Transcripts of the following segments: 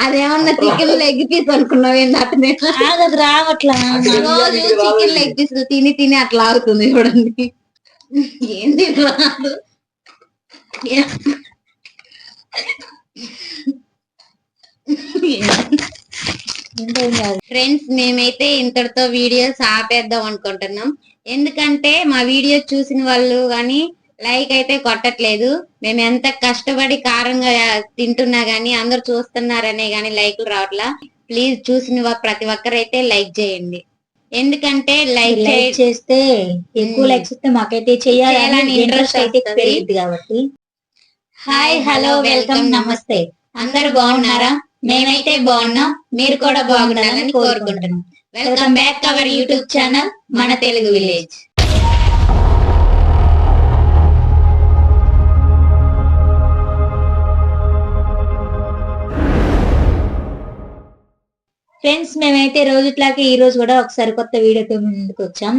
అదేమన్నా chicken leg piece అనుకున్నావు ఏంటంటే ఆగదు రావట్లా. రోజు చికెన్ లెగ్ పీస్ తిని తిని అట్లా ఆగుతుంది చూడండి. ఏంది రాదు. ఫ్రెండ్స్ మేమైతే ఇంతటితో వీడియోస్ ఆపేద్దాం అనుకుంటున్నాం. ఎందుకంటే మా వీడియో చూసిన వాళ్ళు గాని లైక్ అయితే కొట్టట్లేదు. మేము ఎంత కష్టపడి కారంగా తింటున్నా గానీ అందరు చూస్తున్నారనే గాని లైక్లు రావట్లా. ప్లీజ్ చూసిన ప్రతి ఒక్కరైతే లైక్ చేయండి. ఎందుకంటే లైక్ చేస్తే ఎక్కువ లైక్స్ వస్తే మాకైతే చేయాలని ఇంట్రెస్ట్ అయితే పెరిగింది కాబట్టి. హాయ్ హలో వెల్కమ్ నమస్తే. అందరు బాగున్నారా? మేమైతే బాగున్నాం. మీరు కూడా బాగుండాలని కోరుకుంటున్నాం. Welcome back to our YouTube channel మన తెలుగు విలేజ్. ఫ్రెండ్స్ మేమైతే రోజుట్లాగే ఈ రోజు కూడా ఒకసారి కొత్త వీడియోతో ముందుకు వచ్చాం.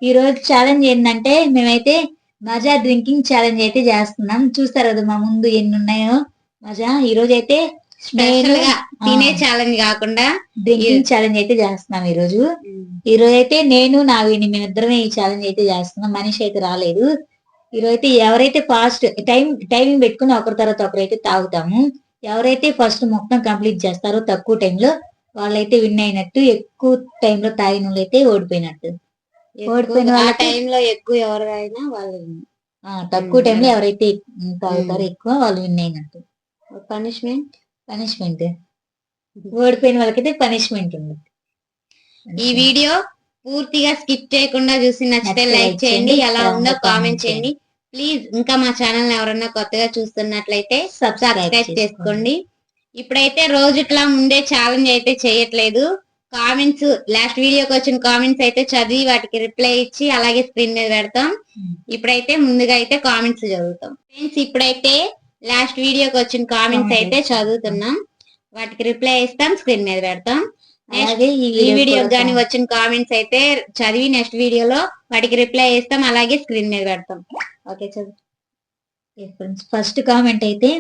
ఈ రోజు ఛాలెంజ్ ఏంటంటే మేమైతే మజా డ్రింకింగ్ ఛాలెంజ్ అయితే చేస్తున్నాం. చూస్తారు కదా మా ముందు ఎన్ని ఉన్నాయో మజా. ఈ రోజు అయితే తినే ఛాలెంజ్ కాకుండా డ్రింకింగ్ ఛాలెంజ్ అయితే చేస్తున్నాం. ఈ రోజు అయితే నేను నావిని మేమిద్దరమే ఈ ఛాలెంజ్ అయితే చేస్తున్నాం. మనిషి అయితే రాలేదు. ఈ రోజు అయితే ఎవరైతే ఫాస్ట్ టైమింగ్ పెట్టుకుని ఒకరి తర్వాత ఒకరైతే తాగుతాము. ఎవరైతే ఫస్ట్ మొత్తం కంప్లీట్ చేస్తారో తక్కువ టైంలో వాళ్ళైతే విన్ అయినట్టు. ఎక్కువ టైంలో తాగిన వాళ్ళు అయితే ఓడిపోయినట్టు. ఓడిపోయిన వాళ్ళ టైంలో ఎక్కువ ఎవరైనా వాళ్ళు తక్కువ టైంలో ఎవరైతే తాగుతారో ఎక్కువ వాళ్ళు విన్ అయినట్టు. పనిష్మెంట్ ఓడిపోయిన వాళ్ళకైతే పనిష్మెంట్ ఉంది. ఈ వీడియో పూర్తిగా స్కిప్ చేయకుండా చూసి నచ్చితే లైక్ చేయండి. ఎలా ఉందో కామెంట్ చేయండి. ప్లీజ్ ఇంకా మా ఛానల్ ఎవరన్నా కొత్తగా చూస్తున్నట్లయితే సబ్స్క్రైబ్ చేసుకోండి. ఇప్పుడైతే రోజు ఇట్లా ముందే ఛాలెంజ్ అయితే చేయట్లేదు. కామెంట్స్ లాస్ట్ వీడియోకి వచ్చిన కామెంట్స్ అయితే చదివి వాటికి రిప్లై ఇచ్చి అలాగే స్క్రీన్ మీద పెడతాం. ఇప్పుడైతే ముందుగా అయితే కామెంట్స్ చదువుతాం. ఫ్రెండ్స్ ఇప్పుడైతే లాస్ట్ వీడియోకి వచ్చిన కామెంట్స్ అయితే చదువుతున్నాం. వాటికి రిప్లై ఇస్తాం, స్క్రీన్ మీద పెడతాం. ఈ వీడియోకి కానీ వచ్చిన కామెంట్స్ అయితే చదివి నెక్స్ట్ వీడియోలో వాటికి రిప్లై ఇస్తాం, అలాగే స్క్రీన్ మీద పెడతాం. ఓకే చదువు. ఫస్ట్ కామెంట్ అయితే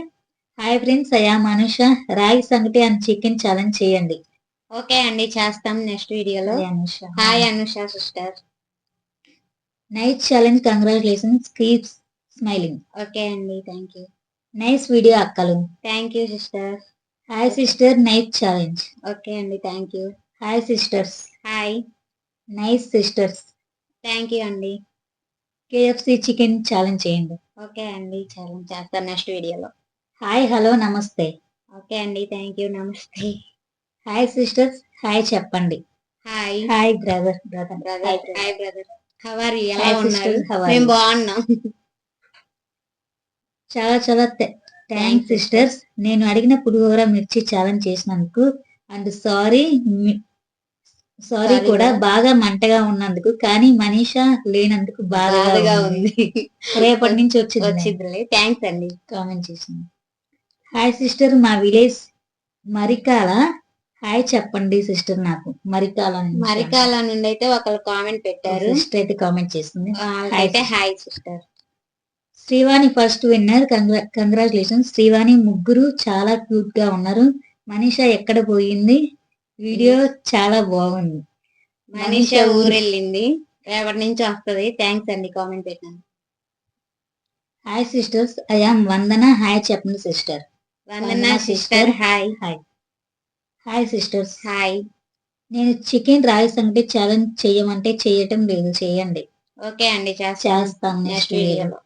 హాయ్ ఫ్రెండ్స్, అయా మనుష రాగి సంగటి అండ్ చికెన్ ఛాలెంజ్ చేయండి. ఓకే అండి చేస్తాం నెక్స్ట్ వీడియోలో. Hi Anusha sister. Nice challenge, congratulations, keep smiling. Okay అండి థ్యాంక్ యూ. నైస్ వీడియో అక్కలు. Thank you sister. Hi sister, nice challenge. Okay అండి thank you. Hi sisters. Hi. Nice sisters. Thank you అండి. KFC chicken challenge చేయండి. Okay అండి challenge చేస్తాను next వీడియోలో. Hi hello namaste. Okay అండి thank you. నమస్తే. Hi sisters. Hi చెప్పండి. Hi. Hi brother. Hi brother. How are you? ఎలా ఉన్నారు? మేము బాగున్నాం. చాలా చాలా థ్యాంక్స్ సిస్టర్స్. నేను అడిగిన పులిహోర మిర్చి ఛాలెంజ్ చేసినందుకు అండ్ సారీ కూడా బాగా మంటగా ఉన్నందుకు, కానీ మనీషా లేనందుకు బాగా ఉంది. రేపటి నుంచి వచ్చింది. థ్యాంక్స్ అండి కామెంట్ చేసింది. హాయ్ సిస్టర్, మా విలేజ్ మరికాల. హాయ్ చెప్పండి సిస్టర్. నాకు మరికాల నుండి అయితే ఒకరు కామెంట్ పెట్టారు. సిస్టర్ అయితే కామెంట్ చేసింది. అయితే hi sister. Srivani first winner, congratulations Srivani. ముగ్గురు చాలా క్యూట్ గా ఉన్నారు. మనీషా ఎక్కడ పోయింది? వీడియో చాలా బాగుంది. మనీషా ఊరెళ్ళింది, రేపటి నుంచి వస్తుంది. థ్యాంక్స్ అండి కామెంట్ పెట్టాను. Hi sisters, I am Vandana. Hi చెప్పండి సిస్టర్. Vandana sister. Hi. Hi. Hi sisters. Hi. నేను చికెన్ రాగి సంగటి ఛాలెంజ్ చేయమంటే చేయటం లేదు, చేయండి. ఓకే అండి చేస్తాం నెక్స్ట్ వీడియోలో.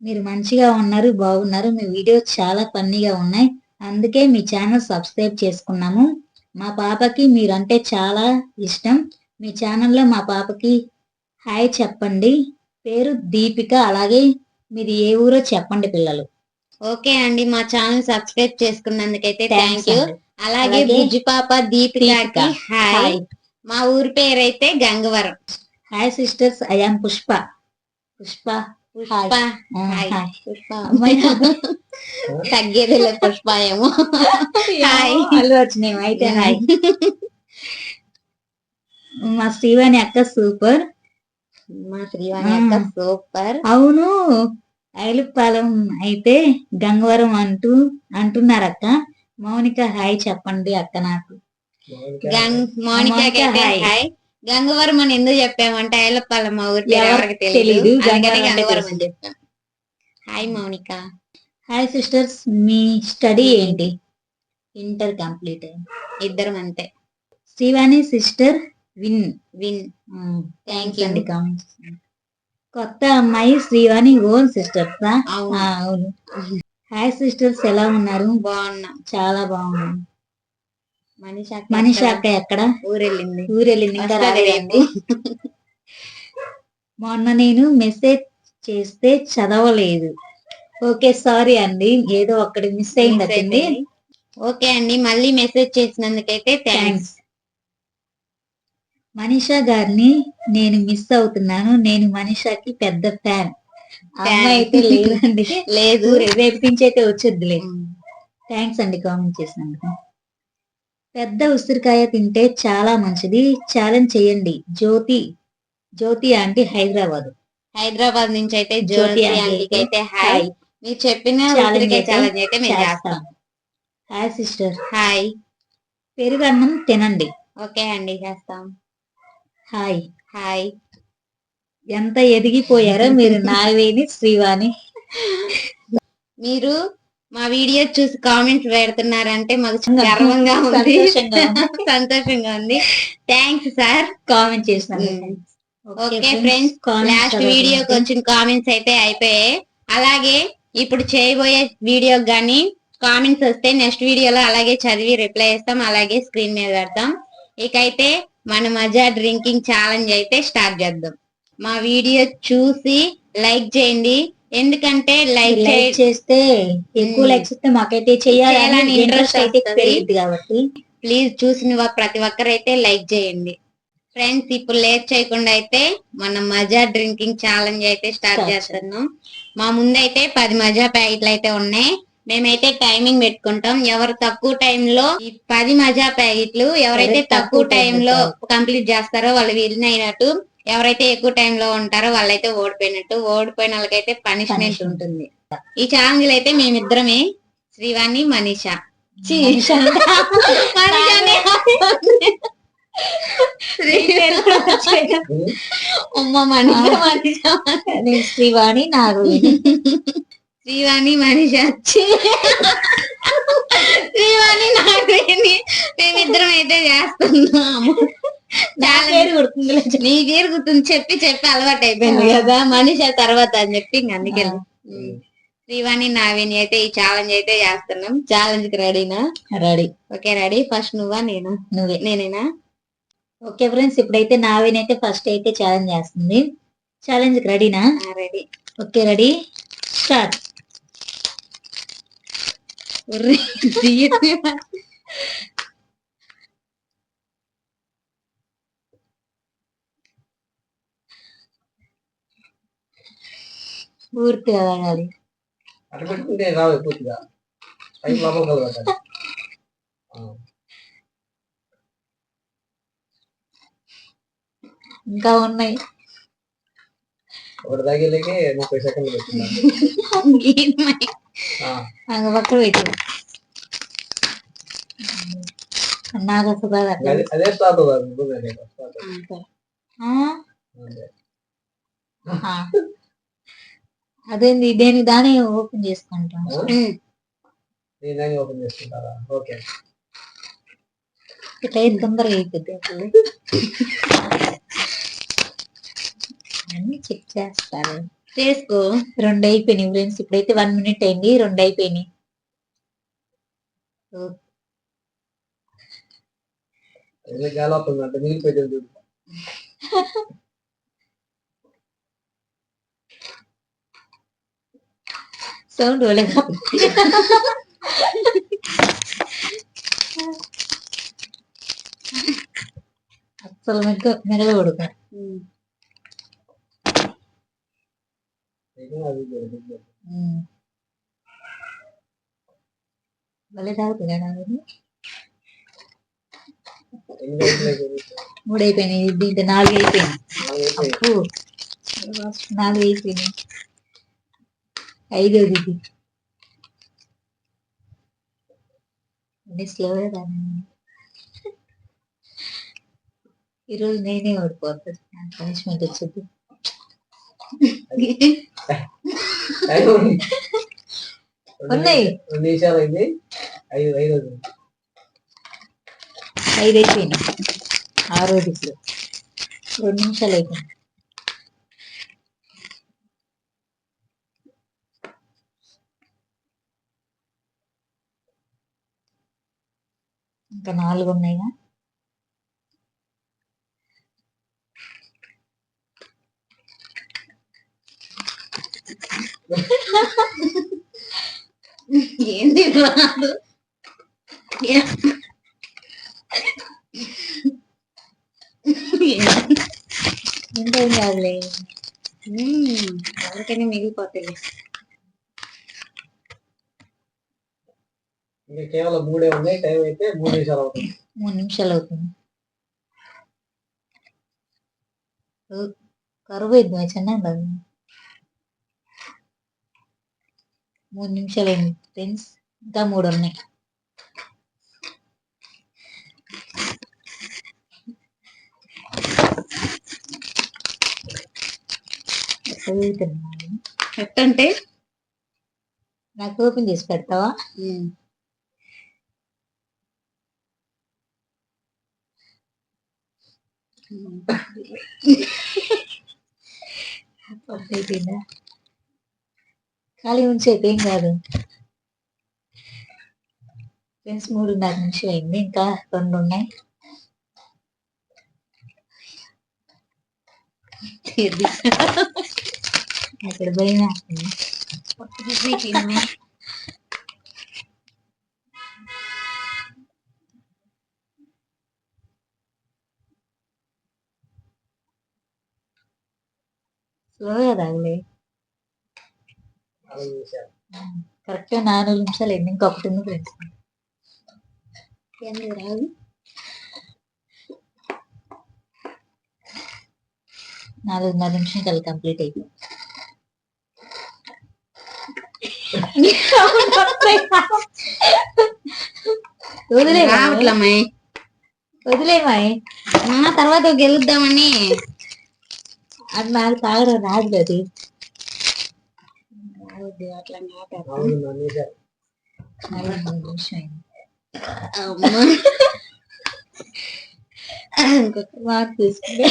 మీరు మంచిగా ఉన్నారు, బాగున్నారు. మీ వీడియో చాలా ఫన్నీగా ఉన్నాయి, అందుకే మీ ఛానల్ సబ్స్క్రైబ్ చేసుకున్నాము. మా పాపకి మీరంటే చాలా ఇష్టం. మీ ఛానల్లో మా పాపకి హాయ్ చెప్పండి. పేరు దీపిక. అలాగే మీరు ఏ ఊరో చెప్పండి పిల్లలు. ఓకే అండి, మా ఛానల్ సబ్స్క్రైబ్ చేసుకున్నందుకైతే థ్యాంక్ యూ. అలాగే బుజ్జి పాప దీపికకి హాయ్. మా ఊరి పేరైతే Gangavaram. Hi sisters, I am Pushpa. Pushpa తగ్గేదిలే పుష్ప ఏమో. హాయ్. అల్లు వచ్చినాయి అయితే హాయ్. మా శ్రీవాణి అక్క సూపర్. మా శ్రీవాణి అక్క సూపర్. అవును, ఐలుపాలెం అయితే గంగవరం అంటున్నారక్క. మౌనిక హాయ్ చెప్పండి అక్క నాకు. మౌనిక హాయ్. గంగవరం అని ఎందుకు చెప్పామంటే ఐలపాలెం మా ఊరి పేరు ఎవరికి తెలీదు. అందుకని గంగవరం అని చెప్పాం. హాయ్ మౌనిక. హాయ్ సిస్టర్స్, మీ స్టడీ ఏంటి? Inter complete. ఇద్దరం అంతే. Srivani sister win. Thank you అండి కామెంట్స్. కొత్త అమ్మాయి శ్రీవాణి ఓన్ సిస్టర్స్. అవును. హాయ్ సిస్టర్స్, ఎలా ఉన్నారు? బాగున్నా, చాలా బాగున్నాం. మనీషా అక్క ఎక్కడ? ఊరెళ్ళింది. ఇంకా రాలేదండి. మొన్న నేను మెసేజ్ చేస్తే చదవలేదు. ఓకే సారీ అండి, ఏదో ఒక్కటి మిస్ అయింది. ఓకే అండి, మళ్ళీ మెసేజ్ చేసినందుకైతే థ్యాంక్స్. మనీషా గారిని నేను మిస్ అవుతున్నాను. నేను మనీషాకి పెద్ద ఫ్యాన్. అమ్మాయి అయితే లేదండి. లేదు, రేపు నుంచి అయితే వచ్చేద్దులే. థ్యాంక్స్ అండి కామెంట్ చేసినందుకు. పెద్ద ఉసిరికాయ తింటే చాలా మంచిది, ఛాలెంజ్ చేయండి. జ్యోతి ఆంటీ హైదరాబాద్ నుంచి అయితే జ్యోతి ఆంటీకి అయితే హాయ్. మీరు చెప్పిన ఉసిరికాయ ఛాలెంజ్ అయితే మేము చేస్తాం. Hi sister. హాయ్. పెరుగన్నం తినండి. ఓకే అండి, చేస్తాం. హాయ్. ఎంత ఎదిగిపోయారో మీరు నావేని శ్రీవాణి. మీరు మా వీడియో చూసి కామెంట్స్ పెడుతున్నారంటే మాకు గర్వంగా ఉంది, సంతోషంగా ఉంది. థ్యాంక్స్ సార్ కామెంట్ చేసినందుకు. ఓకే ఫ్రెండ్స్, లాస్ట్ వీడియోకి వచ్చిన కామెంట్స్ అయితే అయిపోయాయి. అలాగే ఇప్పుడు చేయబోయే వీడియోకి గానీ కామెంట్స్ వస్తే నెక్స్ట్ వీడియోలో అలాగే చదివి రిప్లై చేస్తాం, అలాగే స్క్రీన్ మీద పెడతాం. ఇకైతే మన మజా డ్రింకింగ్ ఛాలెంజ్ అయితే స్టార్ట్ చేద్దాం. మా వీడియో చూసి లైక్ చేయండి, ఎందుకంటే లైక్ చేస్తే ఎక్కువ లైక్స్ ఇస్తే మాకైతే చేయాలని ఇంట్రెస్ట్ అయితే పెరుగుతుంది కాబట్టి ప్లీజ్ చూసిన ప్రతి ఒక్కరైతే లైక్ చేయండి. ఫ్రెండ్స్, ఇప్పుడు లేట్ చేయకుండా అయితే మనం మజా డ్రింకింగ్ ఛాలెంజ్ అయితే స్టార్ట్ చేస్తున్నాం. మా ముందైతే 10 మజా ప్యాకెట్లు అయితే ఉన్నాయి. మేమైతే టైమింగ్ పెట్టుకుంటాం. ఎవరు తక్కువ టైంలో ఈ 10 మజా ప్యాకెట్లు ఎవరైతే తక్కువ టైంలో కంప్లీట్ చేస్తారో వాళ్ళు విన్ అయినట్టు, ఎవరైతే ఎక్కువ టైంలో ఉంటారో వాళ్ళైతే ఓడిపోయినట్టు. ఓడిపోయిన వాళ్ళకైతే పనిష్మెంట్ ఉంటుంది. ఈ ఛాలెంజ్ అయితే మేమిద్దరమే, శ్రీవాణి మనీషా. శ్రీవాణి నాకు శ్రీవాణి మనీషా శ్రీవాణి నాగవేణి మేమిద్దరం అయితే చేస్తున్నాము. నీ పేరు గుర్తుంది చెప్పి అలవాటు అయిపోయింది కదా, మనీషా తర్వాత అని చెప్పి అందుకే శ్రీవాణి నావేణి అయితే ఈ ఛాలెంజ్ అయితే చేస్తున్నాం. ఛాలెంజ్ కి రెడీనా? రెడీ. Okay ready. ఫస్ట్ నువ్వా నేను? నేనేనా? ఓకే ఫ్రెండ్స్, ఇప్పుడైతే నావేణి అయితే ఫస్ట్ అయితే ఛాలెంజ్ చేస్తుంది. ఛాలెంజ్ కి రెడీనా? రెడీ. Okay ready, start. పూర్తిగా తాగాలి. ఇంకా ఉన్నాయి. ఒకటి తాగేలేకే 30 సెకండ్లు పెట్టింది. పక్కన పెట్టి నాకు అసలు అదే స్టార్ట్ అదేంది, దేని దాని ఓపెన్ చేసుకుంటాం. ఓపెన్ చేసుకుంటారా? ఓకే, ఇట్లా తొందరగా అయిపోద్ది. అసలు అన్ని చెక్ చేస్తారు. చేసుకో. 2 అయిపోయినాయి ఫ్రెండ్స్. ఇప్పుడైతే 1 మినిట్ అయింది, 2 అయిపోయినాయి. అంటే మిగిలిపోయింది. సౌండ్ అసలు మెరగకూడదు. భలే తాగుతుంది. 3 అయిపోయినాయి, దీంట్లో 4 అయిపోయినాయి. 4 అయిపోయినాయి. ఐదోది ఇది. అన్ని స్లోగా రానండి. ఈరోజు నేనే ఓడిపోతాను, నాకు పనిష్మెంట్ వచ్చింది. ఉన్నాయి 2 నిమిషాలు అయింది. 5 అయిపోయింది. ఆరోది ఇప్పుడు 2 నిమిషాలు అయిపోయింది. ఇంకా 4 ఉన్నాయిగా. ఏంది రాదు? ఇంకేం కాదులే. ఎవరికైనా మిగిలిపోతుంది. ఇంకా కేవలం 3 ఉన్నాయి. టైం అయితే 3 నిమిషాలు అవుతుంది. 3 నిమిషాలు అవుతుంది. కరువు అయింది చిన్న 3 నిమిషాలు అయింది ఫ్రెండ్స్. ఇంకా 3 ఉన్నాయి. ఎట్టంటే నాకు ఓపెన్ చేసి పెడతావా? అయిపోయిందా? ఖాళీ ఉంచేది ఏం కాదు ఫ్రెండ్స్. 3:30 నిమిషాలు అయింది. ఇంకా 2 ఉన్నాయి. అక్కడ భయం వేస్తుంది. స్లోగా తాగలే. 4 నిమిషాలు. కరెక్ట్ 4 నిమిషాలు అయింది. ఇంకొకటి ఉంది ఫ్రెండ్స్. ఎందుకు రాదు? 4:30 నిమిషాలు కంప్లీట్ అయిపోయింది. రావట్లమ్మాయి, వదిలేమాయి. తర్వాత గెలుద్దామని. అది నాకు తాగడం రాదు. అది అట్లా 4 నిమిషాలు. 4 నిమిషం అయింది. ఇంకొక మార్క్ తీసుకుంటే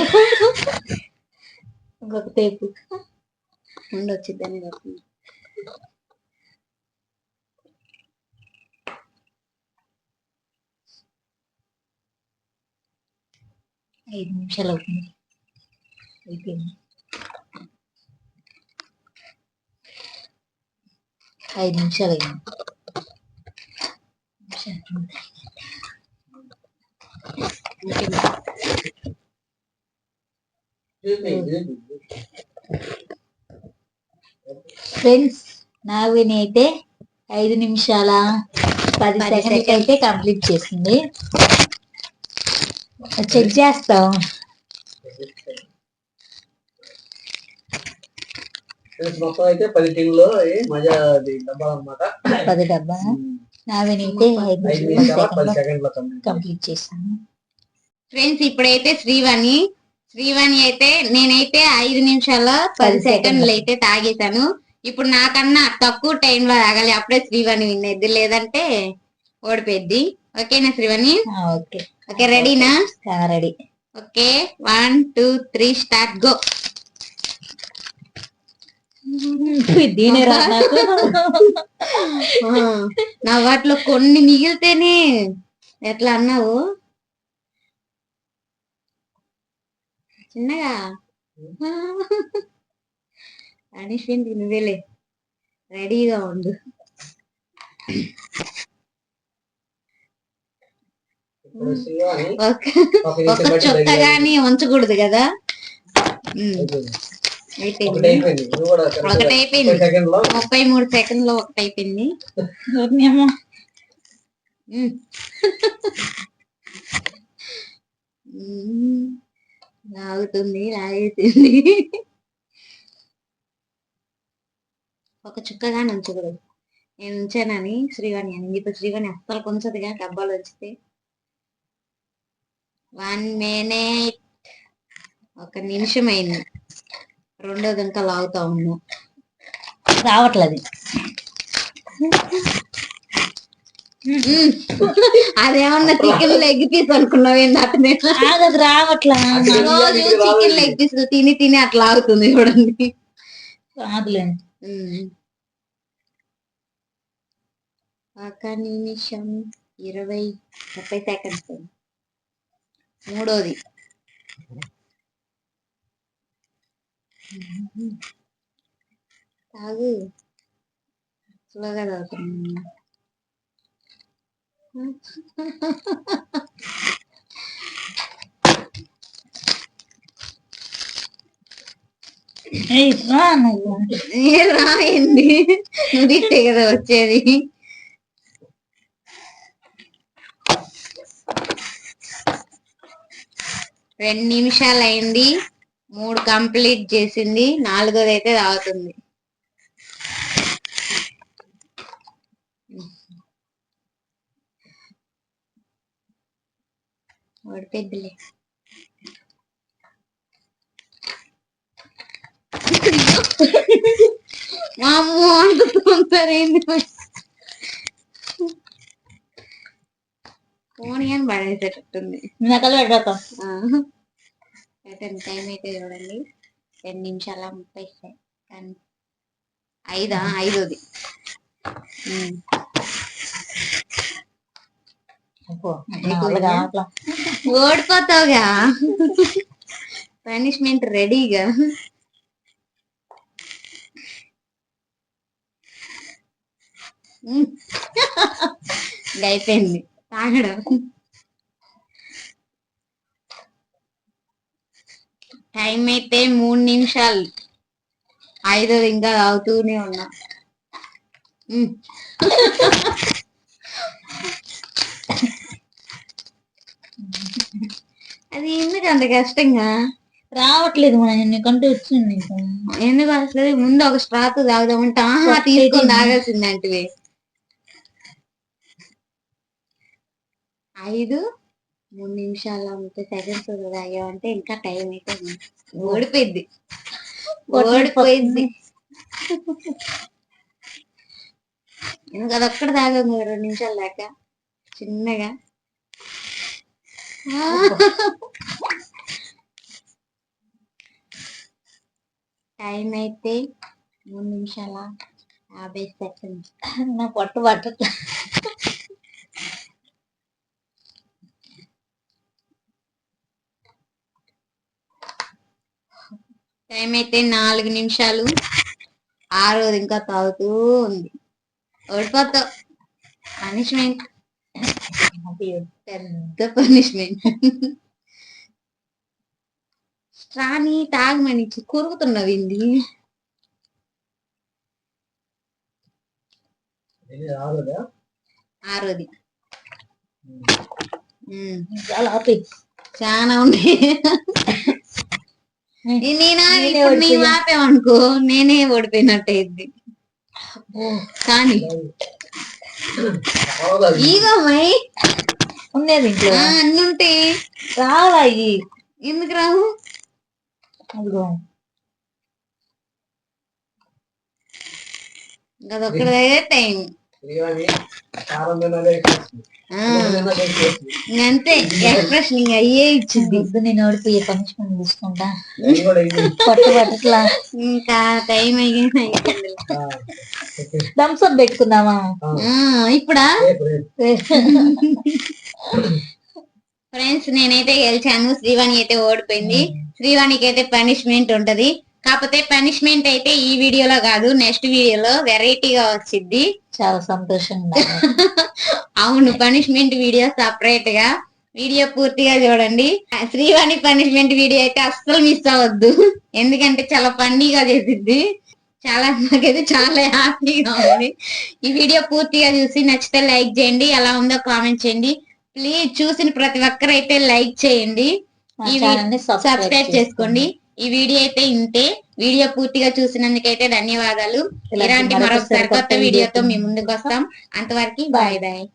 ఇంకొక టేపు ఉండొచ్చిద్దని. 5 నిమిషాలు అవుతుంది. అయిపోయింది. 5 నిమిషాలు అయింది. ఫ్రెండ్స్ నా విని అయితే 5 నిమిషాల 10 సెకండ్లకి అయితే కంప్లీట్ చేసింది. చెక్ చేస్తాం. మొత్తం అయితే 10 టీంలో మజా డబ్బాలు అనమాట. 10 డబ్బా. నా విని అయితే 5 నిమిషాల 10 సెకండ్ల కంప్లీట్ చేశాను. ఫ్రెండ్స్ ఇప్పుడైతే శ్రీవాణి అయితే నేనైతే 5 నిమిషాల 10 సెకండ్లు అయితే తాగేశాను. ఇప్పుడు నాకన్నా తక్కువ టైంలో తాగాలి, అప్పుడే శ్రీవాణి విన్ అయింది, లేదంటే ఓడిపోయింది. ఓకేనా శ్రీవాణి? ఓకే. ఓకే, రెడీనా? రెడీ. Okay, 1 2 3 start, go. దీనే రా నాకు. నా వాటిలో కొన్ని మిగిలితేనే ఎట్లా అన్నావు చిన్నగా. పనిష్మెంట్ నువ్వేలే, రెడీగా ఉండు. ఒక చుక్క గాని ఉంచకూడదు కదా. ఒకటైపోయింది. 33 సెకండ్లో ఒకటైపోయింది. లాగుతుంది. ఒక చుక్కగా ఉంచకూడదు. నేను ఉంచానని శ్రీవాణి అని ఇప్పుడు శ్రీవాణి అస్సలు కొంచదిగా డబ్బాలు వచ్చితే 1 minute, 1 నిమిషం అయింది. రెండోది ఇంకా లాగుతా ఉన్నా, రావట్లేదు. అదేమన్నా చికెన్ లెగ్ పీస్ అనుకున్నావు ఏంటంటే అది రావట్లా. రోజు చికెన్ లెగ్ పీస్ తిని తిని అట్లా ఆగుతుంది చూడండి. రాదులేండి. 1 నిమిషం 30 సెకండ్స్. మూడోది తాగు, స్లోగా తాగుతున్నా. నువ్వు రాయండి, నువ్వు తిట్టే కదా వచ్చేది. రెండు నిమిషాలు అయింది, 3 కంప్లీట్ చేసింది, 4వది అయితే తాగుతుంది. ఓడిపోద్దిలే. అమ్మో అంత తొందరేంది, ఫోన్ అని పడేసేటట్టుంది. టైం అయితే చూడండి 2 నిమిషాల 30 సెకండ్. 5వది. ఓడిపోతావుగా, పనిష్మెంట్ రెడీగా. అయిపోయింది తాగడం. టైం అయితే 3 నిమిషాలు. 5వది ఇంకా తాగుతూనే ఉన్నా. అది ఎందుకు అంత కష్టంగా రావట్లేదు. నీకంటే వచ్చింది. ఎందుకు వస్తుంది? ముందు ఒక స్ట్రాత్ తాగుదామంటా తీసుకొని తాగాల్సిందంటే 5 3 నిమిషాల 30 సెకండ్స్ తాగామంటే ఇంకా టైం అయితే ఓడిపోయింది. ఎందుకు అదొక్కటి తాగాము 2 నిమిషాల దాకా చిన్నగా. టైం అయితే 3 నిమిషాల 50 సెకండ్స్. నా పట్టు పట్టట్లా. టైం అయితే 4 నిమిషాలు. 6వది ఇంకా తాగుతూ ఉంది. ఓడిపోతావు. పనిష్మెంట్, పెద్ద పనిష్మెంట్. స్ట్రాని తాగమని కొరుకుతున్నది. 6వది. చాలా ఉన్నాయి. నేను ఆపేమనుకో నేనే ఓడిపోయినట్టయింది. కానీ ఈగమై ఉండేది ఇంట్లో అన్ని ఉంటాయి. రావాయి. ఎందుకు రావు? అదొక్కడే టైం. అంతే ఎక్స్ప్రెషన్ ఇంకా అయ్యే ఇచ్చింది. నేను ఓడిపోయే పనిష్మెంట్ తీసుకుంటా. పట్టు పట్టట్లా. ఇంకా టైం అయిపోయింది. థమ్స్ అప్ పెట్టుకుందామా ఇప్పుడా? ఫ్రెండ్స్ నేనైతే గెలిచాను, శ్రీవాణి అయితే ఓడిపోయింది. శ్రీవాణికి అయితే పనిష్మెంట్ ఉంటది. కాకపోతే పనిష్మెంట్ అయితే ఈ వీడియోలో కాదు, నెక్స్ట్ వీడియోలో వెరైటీగా వచ్చింది. చాలా సంతోషంగా. అవును, పనిష్మెంట్ వీడియో సపరేట్ గా వీడియో పూర్తిగా చూడండి. శ్రీవాణి పనిష్మెంట్ వీడియో అయితే అస్సలు మిస్ అవ్వద్దు, ఎందుకంటే చాలా ఫన్నీగా చేసిద్ది. నాకైతే చాలా హ్యాపీగా ఉంది. ఈ వీడియో పూర్తిగా చూసి నచ్చితే లైక్ చేయండి, ఎలా ఉందో కామెంట్ చేయండి. ప్లీజ్ చూసిన ప్రతి ఒక్కరైతే లైక్ చేయండి, సబ్స్క్రైబ్ చేసుకోండి. ఈ వీడియో అయితే ఇంతే. వీడియో పూర్తిగా చూసినందుకైతే ధన్యవాదాలు. ఇలాంటి మరొకసారి కొత్త వీడియోతో మీ ముందుకు వస్తాం. అంతవరకు బాయ్ బాయ్.